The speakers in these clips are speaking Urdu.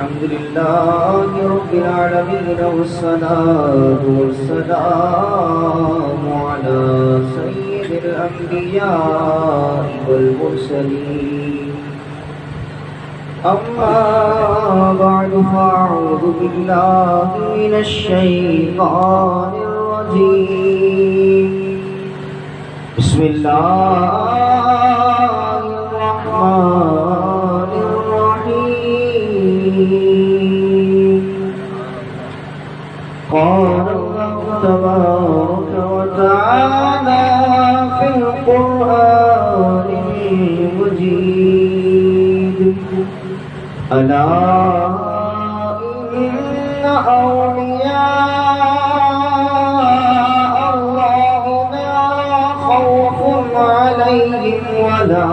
الحمد لله رب العالمين والصلاة والسلام على سيد الأنبياء والمرسلين أما بعد فأعوذ بالله من الشيطان الرجيم بسم الله الرحمن الرحيم قال الله تبارك وتعالى في القرآن المجيد ألا إن أولياء الله لا خوف عليهم ولا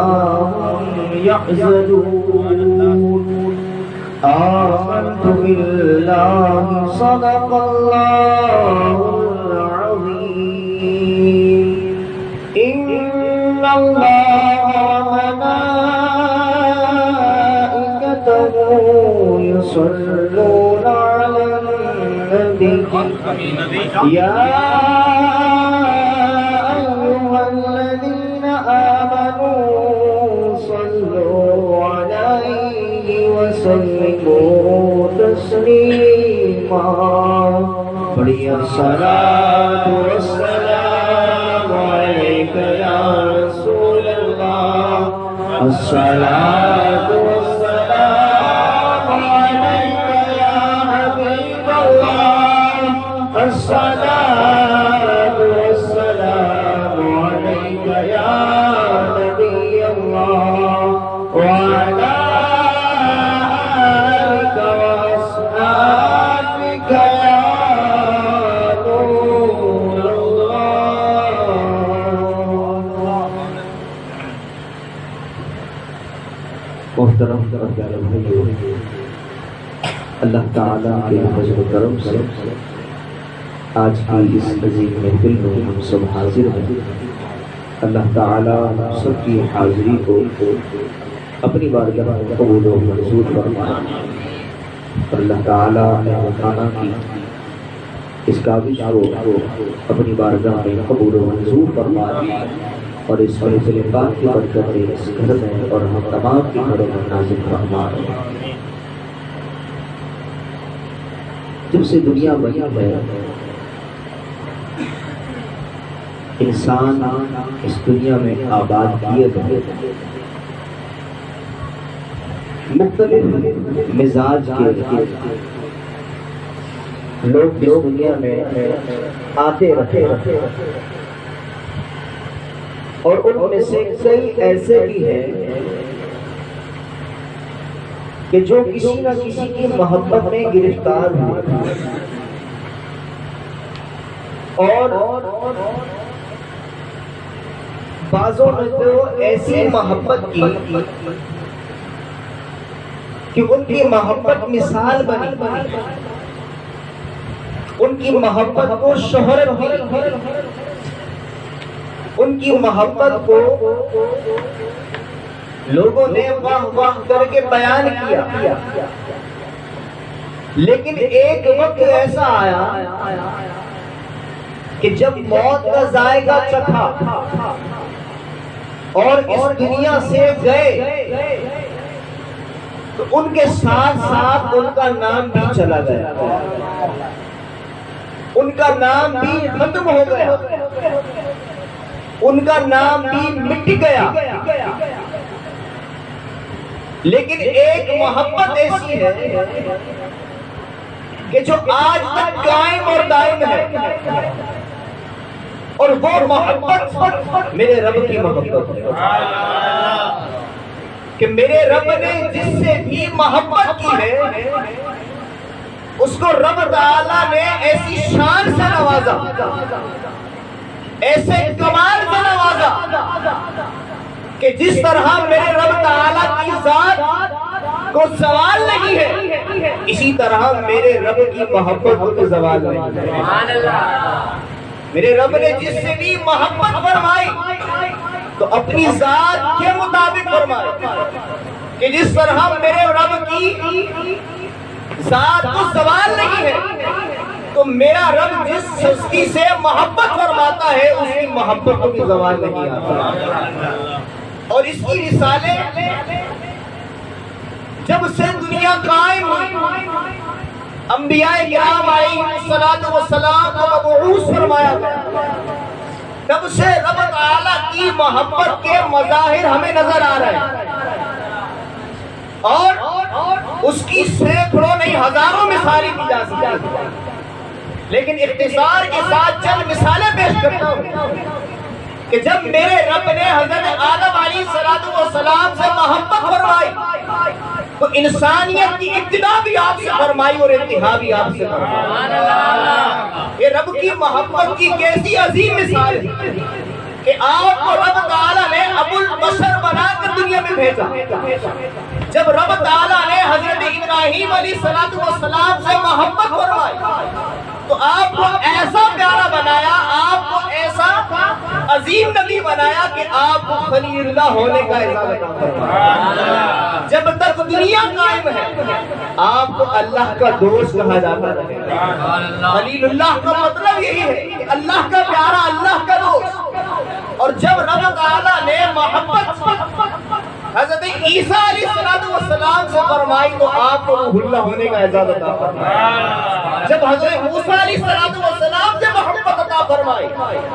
هم يحزنون آمنت بالله صدق الله العظيم إن الله وملائكته يصلون على النبي يا أيها الذين آمنوا صلوا عليه وسلموا تسليما بڑی الصلاة والسلام عليك يا رسول الله الصلاة والسلام عليك يا حبيب الله الصلاة والسلام عليك يا نبي الله وعلى آلك وأصحابك يا نور الله. محترم پیارے بھائیو، اللہ تعالیٰ کے فضل و کرم سے آج کی اس عظیم محفل میں ہم سب حاضر ہیں۔ اللہ تعالیٰ سب کی حاضری کو اپنی بارگاہ میں قبول و منظور فرمائے، اور اللہ تعالیٰ خانہ کی اس کاوش کو اپنی بارگاہ میں قبول و منظور فرمائے، اور اس محفل پاک کی برکت اس گھر میں اور ہم تمام کے گھروں میں نازل فرمائے۔ جب سے دنیا بنی ہے، انسان اس دنیا میں آباد کیے گئے، مختلف مزاج کے لوگ اس دنیا میں آتے رہے، اور ان میں سے کئی ایسے بھی ہیں کہ جو کسی نہ کسی کی محبت میں گرفتار ہوئے، اور بعضوں نے تو ایسی محبت کی کہ ان کی محبت مثال بنی، ان کی محبت کو شہرت ملی، ان کی محبت کو لوگوں نے واہ واہ کر کے بیان کیا۔ لیکن ایک وقت ایسا آیا کہ جب موت کا ذائقہ چکھا اور اس دنیا سے گئے، تو ان کے ساتھ ساتھ ان کا نام بھی چلا گیا، ان کا نام بھی ختم ہو گیا، ان کا نام بھی مٹ گیا۔ لیکن ایک محبت ایسی ہے کہ جو آج تک قائم اور دائم ہے، اور وہ محبت میرے رب کی محبت ہے، کہ میرے رب نے جس سے بھی محبت کی ہے اس کو رب تعالیٰ نے ایسی شان سے نوازا، ایسے کمال سے نوازا کہ جس طرح میرے رب تعالیٰ کی ذات کو زوال نہیں ہے، اسی طرح میرے رب کی محبت کو زوال نہیں ہے۔ میرے رب نے جس سے بھی محبت فرمائی تو اپنی ذات کے مطابق فرمائی، کہ جس طرح میرے رب کی ذات کو زوال نہیں ہے، تو میرا رب جس ہستی سے محبت فرماتا ہے اس کی محبت کو بھی زوال نہیں آتا۔ اور اس کی مثالیں جب سے دنیا قائم ہوئی، انبیاء کرام علیہ السلام کو مبعوث فرمایا گیا، تب سے رب تعالیٰ کی محبت کے مظاہر ہمیں نظر آ رہے ہیں، اور اس کی سینکڑوں نہیں ہزاروں مثالیں دی جا سکتی ہیں، لیکن اختصار کے ساتھ چند مثالیں پیش کرتا ہوں کہ جب میرے رب نے حضرت آدم علیہ السلام سے محبت فرمائی تو انسانیت کی ابتدا بھی آپ سے فرمائی اور انتہا بھی آپ سے فرمائی۔ یہ رب کی محبت کی کیسی عظیم مثال ہے کہ آپ کو رب تعالیٰ نے ابو البشر بنا کر دنیا میں بھیجا۔ جب رب تعالیٰ نے حضرت ابراہیم علیہ السلام سے محبت فرمائی تو آپ کو ایسا پیارا بنایا، آپ کو ایسا عظیم نبی بنایا کہ آپ کو خلیل اللہ ہونے کا اعزاز عطا فرمایا۔ جب تک دنیا قائم ہے آپ کو اللہ کا دوست کہا جاتا ہے۔ خلیل اللہ کا مطلب یہی ہے کہ اللہ کا پیارا، اللہ کا دوست۔ اور جب رب تعالیٰ نے محبت حضرت عیسیٰ علیہ السلام سے فرمائی تو آپ کو روح اللہ ہونے کا اعزاز عطا فرمایا۔ جب حضرت موسیٰ علیہ السلام سے محبت عطا فرمائی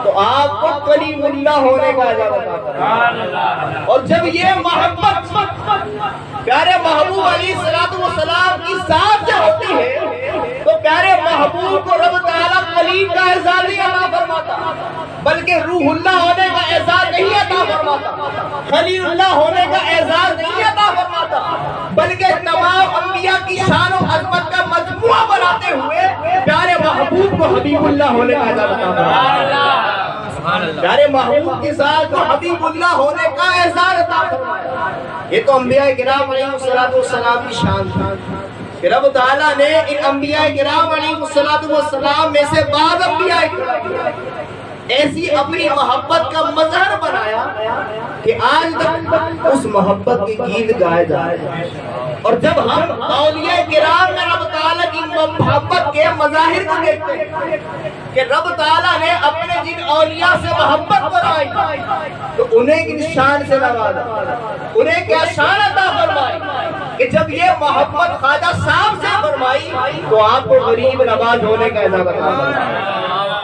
تو آپ کو کلیم اللہ ہونے کا اعزاز عطا فرمایا۔ اور جب یہ محبت پیارے محبوب علیہ السلام کی ذات سے ہوتی ہے تو پیارے محبوب کو رب تعالیٰ کلیم کا اعزاز نہیں عطا فرماتا بلکہ روح اللہ ہونے کا اعزاز نہیں عطا فرماتا، خلیل اللہ ہونے کا اعزاز نہیں عطا فرماتا، بلکہ تمام انبیاء کی شان و عظمت کا مجموعہ بناتے ہوئے پیارے محبوب کو حبیب اللہ ہونے کا اعزاز عطا فرماتا۔ پیارے محبوب کے ساتھ حبیب اللہ ہونے کا اعزاز عطا فرمایا۔ یہ تو انبیاء کرام علیہ السلام کی شان تھی کہ رب تعالیٰ نے ان انبیاء کرام علیہ السلام میں سے بعض انبیاء ایسی اپنی محبت کا مظہر بنایا کہ آج تک اس محبت کے گیت گائے جائے۔ اور جب ہم اولیاء کرام میں رب تعالیٰ کی محبت کے مظاہر کو دیکھتے ہیں کہ رب تعالیٰ نے اپنے جن اولیاء سے محبت فرمائی تو انہیں کس شان سے نوازا، انہیں کیا شان عطا فرمائی کہ جب یہ محبت خواجہ صاحب سے فرمائی تو آپ کو غریب نواز ہونے کا اعزاز عطا فرمایا،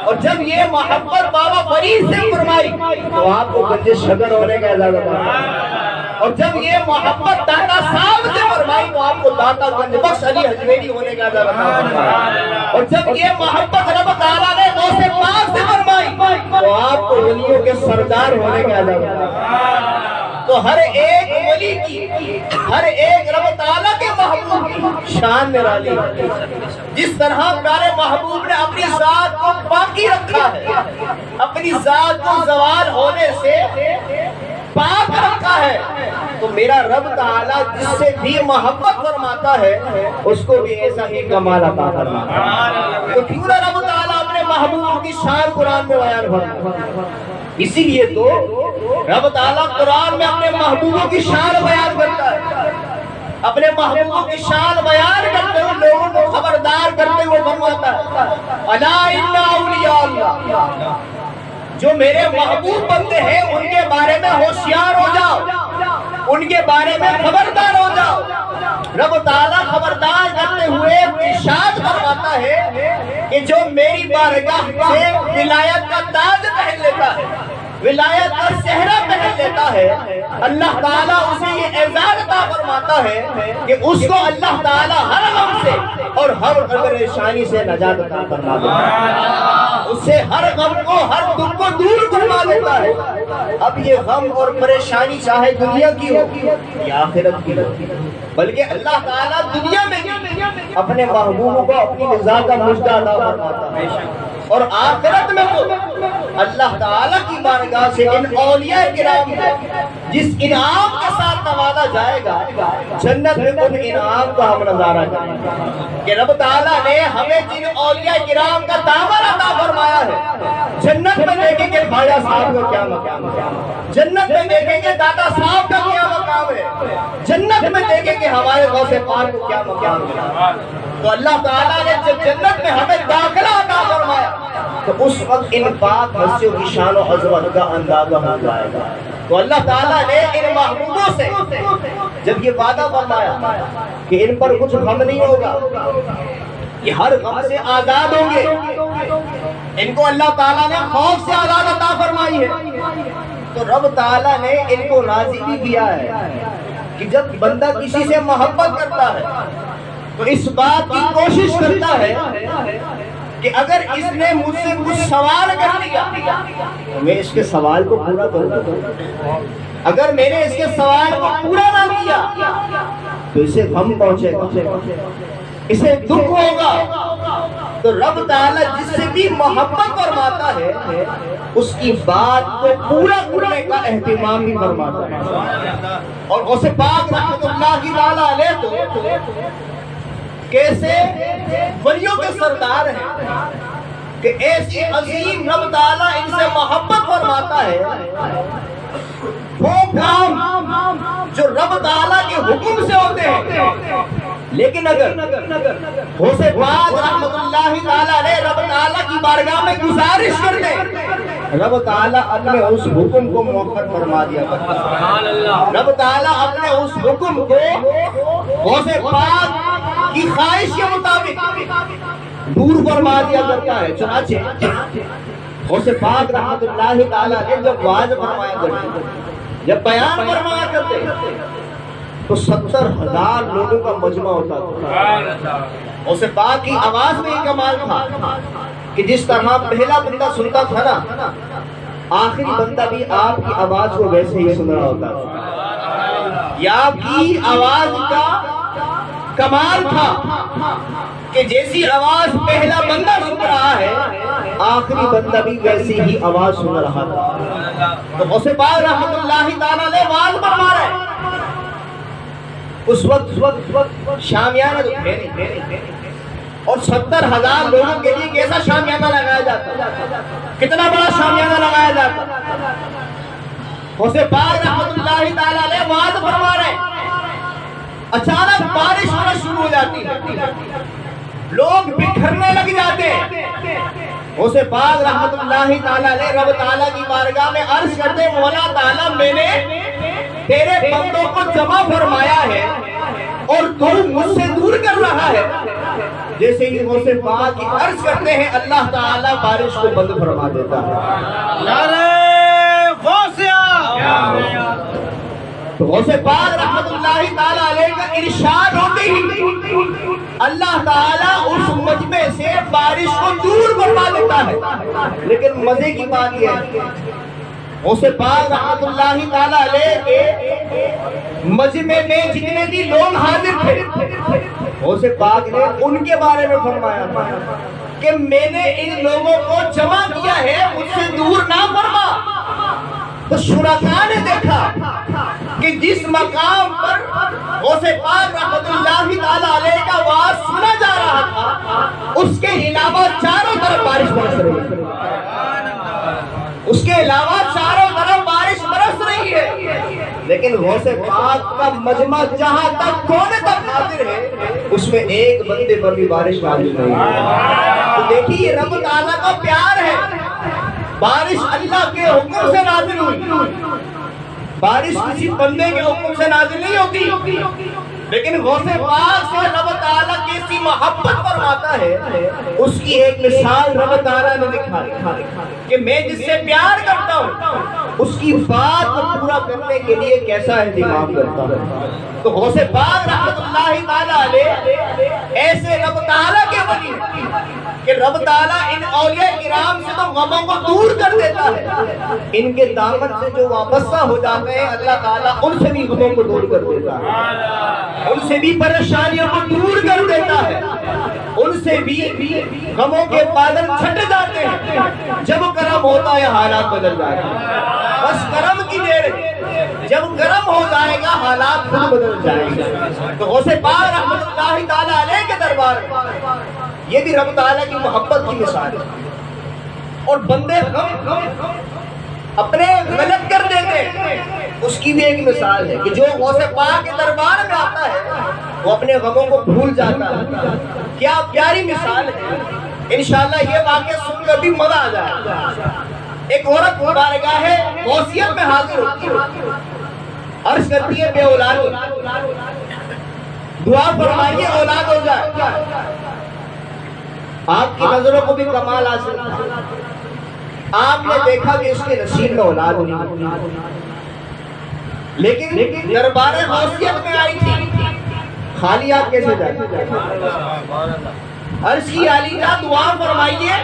اور جب یہ محبت بابا فرید سے فرمائی تو آپ کو گنج شگر ہونے کا اعزاز عطا فرمایا، اور جب یہ محبت داتا صاحب سے فرمائی تو آپ کو داتا گنج بخش علی حجویری ہونے کا اعزاز عطا فرمایا، اور جب یہ محبت رب تعالیٰ نے غوث پاک سے فرمائی تو آپ کو ولیوں کے سردار ہونے کا اعزاز عطا فرمایا۔ تو ہر ایک ولی کی، ہر ایک رب تعالیٰ کے محبوب کی شان نرالی ہے۔ جس طرح پیارے محبوب نے اپنی ذات کو باقی رکھا ہے، اپنی ذات کو زوال ہونے سے پاک رکھا ہے، تو میرا رب تعالیٰ جس سے بھی محبت فرماتا ہے اس کو بھی ایسا ہی کمال عطا فرماتا ہے۔ تو کیوں نہ رب تعالیٰ اپنے محبوب کی شان قرآن میں بیان فرماتا ہے؟ اسی لیے تو رب تعالیٰ قرآن میں اپنے محبوبوں کی شان بیان کرتا ہے، اپنے محبوبوں کی شان بیان کرتے ہوئے لوگوں کو خبردار کرتے ہوئے فرماتا ہے الا ان اولیاء اللہ، جو میرے محبوب بندے ہیں ان کے بارے میں ہوشیار ہو جاؤ، ان کے بارے میں خبردار ہو جاؤ۔ رب تعالیٰ خبردار کرتے ہوئے ارشاد فرماتا ہے کہ جو میری بارگاہ سے ولایت کا تاج پہن لیتا ہے، ولایت کا صحرا پہن لیتا ہے، اللہ تعالیٰ اسے یہ اعزاز عطا فرماتا ہے کہ اس کو اللہ تعالیٰ ہر غم سے اور ہر پریشانی سے نجات عطا فرما دیتا ہے، اس سے ہر غم کو، ہر دکھ کو دور کروا دیتا ہے۔ اب یہ غم اور پریشانی چاہے دنیا کی ہو یا آخرت کی ہو، بلکہ اللہ تعالیٰ دنیا میں اپنے محبوبوں کو اپنی رضا کا مژدہ عطا فرماتا ہے، اور آخرت میں تو اللہ تعالیٰ کی بارگاہ سے ان اولیاء کرام جس انعام کے ساتھ نوازا جائے گا، جنت میں ان انعام کا ہم نظارہ کریں گے کہ رب تعالیٰ نے ہمیں جن اولیاء کرام کا دامن عطا فرمایا ہے، جنت میں دیکھیں گے خواجہ صاحب کا کیا مقام ہے، جنت میں دیکھیں گے دادا صاحب کا کیا مقام ہے، جنت میں دیکھیں گے ہمارے غوث پاک کو کیا مقام ہے۔ تو اللہ تعالیٰ نے جب جنت میں ہمیں داخلہ عطا فرمایا تو اس وقت ان پاک ہستیوں کی شان و عظمت کا اندازہ ہو جائے گا۔ تو اللہ تعالیٰ نے ان محبوبوں سے جب یہ وعدہ فرمایا کہ ان پر کچھ غم نہیں ہوگا، یہ ہر غم سے آزاد ہوں گے، ان کو اللہ تعالیٰ نے خوف سے آزاد عطا فرمائی ہے، تو رب تعالیٰ نے ان کو راضی بھی کیا ہے کہ جب بندہ کسی سے محبت کرتا ہے تو اس بات کی کوشش کرتا ہے کہ اگر اس نے مجھ سے کچھ سوال کر لیا تو میں اس کے سوال کو پورا کروں، اگر میں نے اس کے سوال کو پورا نہ کیا تو اسے غم پہنچے گا، اسے دکھ ہوگا۔ تو رب تعالیٰ جس سے بھی محبت فرماتا ہے اس کی بات کو پورا کرنے کا اہتمام بھی فرماتا ہے۔ اور غوث پاک رحمت اللہ تعالیٰ علیہ تو کیسے ولیوں کے سردار ہیں کہ ایسی عظیم رب تعالیٰ ان سے محبت فرماتا ہے، وہ کام جو رب تعالیٰ کے حکم سے ہوتے ہیں، لیکن اگر غوث پاک رحمت اللہ تعالیٰ نے رب تعالیٰ کی بارگاہ میں گزارش کر دے، رب تعالیٰ اپنے اس حکم کو مؤخر فرما دیا کرتا ہے، رب تعالیٰ اپنے اس حکم کو غوث پاک کی خواہش کے مطابق دور فرما دیا کرتا ہے۔ چنانچہ غوث پاک رحمت اللہ تعالیٰ نے جب واعظ فرمایا کرتے، جب بیان فرمایا کرتے تو 70,000 لوگوں کا مجمع ہوتا تھا۔ غوث پاک کی آواز میں یہ کمال تھا کہ جس طرح پہلا بندہ سنتا تھا نا، آخری بندہ بھی آپ کی آواز کو ویسے ہی سن رہا ہوتا تھا۔ یہ آپ کی آواز کا کمال تھا کہ جیسی آواز پہلا بندہ سن رہا ہے آخری بندہ بھی ویسی ہی آواز سن رہا تھا۔ تو غوث پاک رحمت اللہ تعالیٰ نے واعظ فرما رہے، اس وقت شامیانہ تو تھے نہیں، اور 70,000 لوگوں کے لیے کیسا شامیانہ لگایا جاتا، کتنا بڑا شامیانہ لگایا جاتا۔ غوث پاک رحمت اللہ تعالیٰ نے واعظ فرما رہے، اچانک بارش ہونا شروع ہو جاتی ہے، لوگ بکھرنے لگ جاتے ہیں۔ غوث پاک رحمت اللہ تعالیٰ نے رب تعالیٰ کی بارگاہ میں عرض کرتے، مولا تعالیٰ میں نے تیرے بندوں کو جمع فرمایا ہے اور تو مجھ سے دور کر رہا ہے۔ جیسے ہی غوث پاک کی عرض کرتے ہیں اللہ تعالیٰ بارش کو بند فرما دیتا ہے۔ نعرہ غوثیہ! تو غوث پاک رحمت اللہ تعالیٰ علیہ کا ارشاد ہوتے ہی اللہ تعالیٰ اس مجمع سے بارش کو دور فرما دیتا ہے۔ لیکن مزے کی بات یہ ہے غوث پاک رحمت اللہ تعالیٰ علیہ کے مجمع میں جتنے بھی لوگ حاضر تھے، غوث پاک نے ان کے بارے میں فرمایا کہ میں نے ان لوگوں کو جمع کیا ہے، مجھ سے دور نہ فرما۔ تو شرکاء نے دیکھا کہ جس مقام پر غوث پاک رحمت اللہ تعالیٰ علیہ کا واعظ سنا جا رہا تھا اس کے علاوہ چاروں طرف بارش برس رہی ہے، اس کے علاوہ چاروں طرف بارش برس رہی ہے، لیکن غوث پاک کا مجمع جہاں تک کونے تک حاضر ہے اس میں ایک بندے پر بھی بارش نازل نہیں ہے۔ تو دیکھیے رب تعالیٰ کا پیار ہے، بارش اللہ کے حکم سے نازل ہوئی، بارش کسی بندے کے حکم سے نازل نہیں ہوتی، لیکن غوث پاک سے رب تعالیٰ کیسی محبت فرماتا ہے اس کی ایک مثال رب تعالیٰ نے دکھائی کہ میں جس سے پیار کرتا ہوں اس کی بات کو پورا کرنے کے لیے کیسا اہتمام کرتا ہوں۔ تو غوث پاک رحمت اللہ تعالیٰ علیہ ایسے رب تعالیٰ کے ولی کہ رب تعالیٰ ان اولیاء کرام سے تو غموں کو دور کر دیتا ہے، ان کے دامن سے جو وابستہ ہو جاتے ہیں اللہ تعالیٰ ان سے بھی غموں کو دور کر دیتا ہے، ان سے بھی پریشانیوں کو دور کر دیتا ہے، ان سے بھی غموں کے بادل چھٹ جاتے ہیں۔ جب کرم ہوتا ہے حالات بدل جاتے ہیں، بس کرم کی دیر ہے۔ جب گرم ہو جائے گا حالات خود بدل جائیں گے. تو غوث پاک رحمت اللہ تعالیٰ علیہ کے دربار میں یہ بھی رب تعالیٰ کی محبت کی مثال ہے. اور بندے اپنے غلط کر دیتے اس کی بھی ایک مثال ہے کہ جو غوث پاک کے دربار میں آتا ہے وہ اپنے غموں کو بھول جاتا ہے. کیا پیاری مثال ہے. انشاءاللہ یہ واقعہ سن کر بھی مزہ آ جائے. ایک عورت بارگاہ غوثیت میں حاضر ہوتی ہے, عرض کرتی ہے بے اولاد دعا فرمائیے اولاد ہو جائے. آپ کی نظروں کو بھی کمال حاصل ہے. آپ نے دیکھا کہ اس کے نصیب میں اولاد نہیں, لیکن دربار غوثیت میں آئی تھی, خالی آپ کیسے جائے؟ عرض کی عالیہ دعا فرمائیے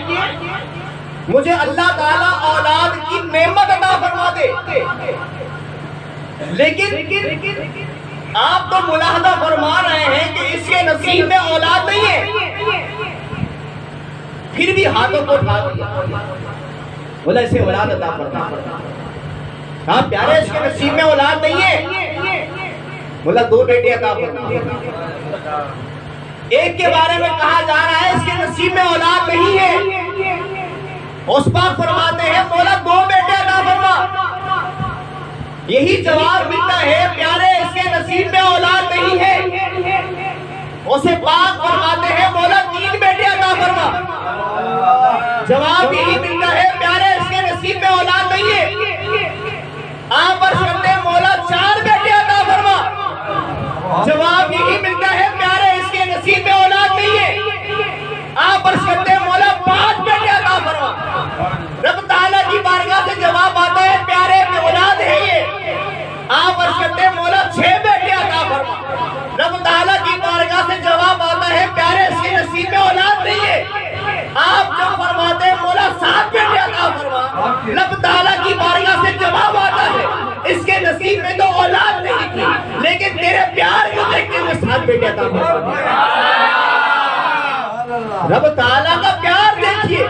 مجھے اللہ تعالیٰ اولاد کی نعمت عطا فرما دے. لیکن آپ تو ملاحظہ فرما رہے ہیں کہ اس کے نصیب میں اولاد نہیں ہے, پھر بھی ہاتھوں کو اٹھا دیا, بولا اسے اولاد عطا فرما. کہا پیارے اس کے نصیب میں اولاد نہیں ہے, بولا 2 بیٹے عطا فرما. ایک کے بارے میں کہا جا رہا ہے اس کے نصیب میں اولاد نہیں ہے, اس پاک فرماتے ہیں مولا 2 بیٹے عطا فرما. یہی جواب ملتا ہے پیارے اس کے نصیب میں اولاد نہیں ہے, اسے پاک فرماتے ہیں مولا 3 بیٹے عطا فرما. جواب یہی ملتا ہے پیارے اس کے نصیب میں اولاد نہیں ہے, آپ عرض کرتے ہیں مولا 4 بیٹے عطا فرما. جواب یہی ملتا ہے پیارے اس کے نصیب میں اولاد نہیں ہے, آپ عرض کرتے ہیں مولا 5 بیٹے عطا فرما. رب تعالیٰ کی بارگاہ سے جواب آتا ہے پیارے میں اولاد ہے یہ, آپ عرض کرتے ہیں مولا 6 بیٹے عطا فرما. رب تعالیٰ کی بارگاہ سے جواب آتا ہے پیارے اس کے نصیب میں اولاد نہیں ہے, آپ جب فرماتے ہیں مولا 7 بیٹے عطا فرما. رب تعالیٰ کی بارگاہ سے جواب آتا ہے اس کے نصیب میں تو اولاد نہیں تھی, لیکن تیرے پیار کو دیکھتے ہوئے 7 بیٹے عطا فرما. رب تعالیٰ کا پیار دیکھیے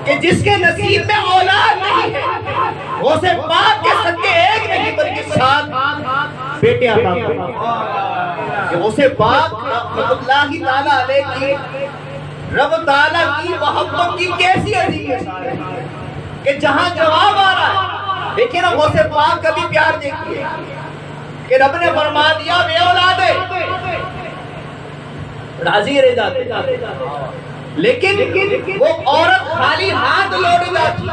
کہ جس کے نصیب میں اولاد نہیں ہے وہ سے پاک کے صدقے ایک نہیں بلکہ 7 بیٹے عطا فرما. کہ وہ سے پاک رحمت اللہ تعالیٰ علیہ کی رب تعالیٰ کی محبت کی کیسی عظیم مثال ہے کہ جہاں جواب آ رہا ہے. دیکھیں نا وہ سے پاک کا بھی پیار دیکھیے کہ رب نے فرما دیا بے اولاد ہے, راضی رہ جاتے, لیکن وہ عورت خالی ہاتھ لوٹ جاتی.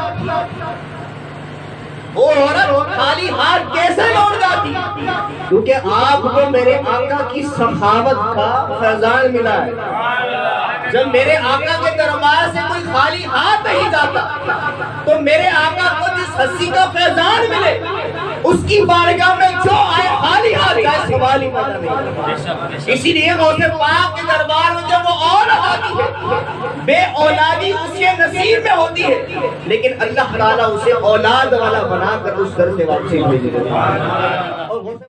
وہ عورت خالی ہاتھ کیسے لوٹ جاتی؟ کیونکہ آپ کو میرے آقا کی سخاوت کا فیضان ملا ہے. جب میرے آقا کے دربار سے کوئی خالی ہاتھ نہیں جاتا تو میرے آقا کو جس ہستی کا فیضان ملے اس کی بارگاہ میں جو آئے خالی ہاتھ جائے سوال ہی پیدا نہیں. اسی لیے غوث پاک کے دربار میں جب وہ اولاد آتی ہے بے اولادی اس کے نصیب میں ہوتی ہے, لیکن اللہ تعالیٰ اسے اولاد والا بنا کر اس گھر سے واپسی بھیج دیتا ہے.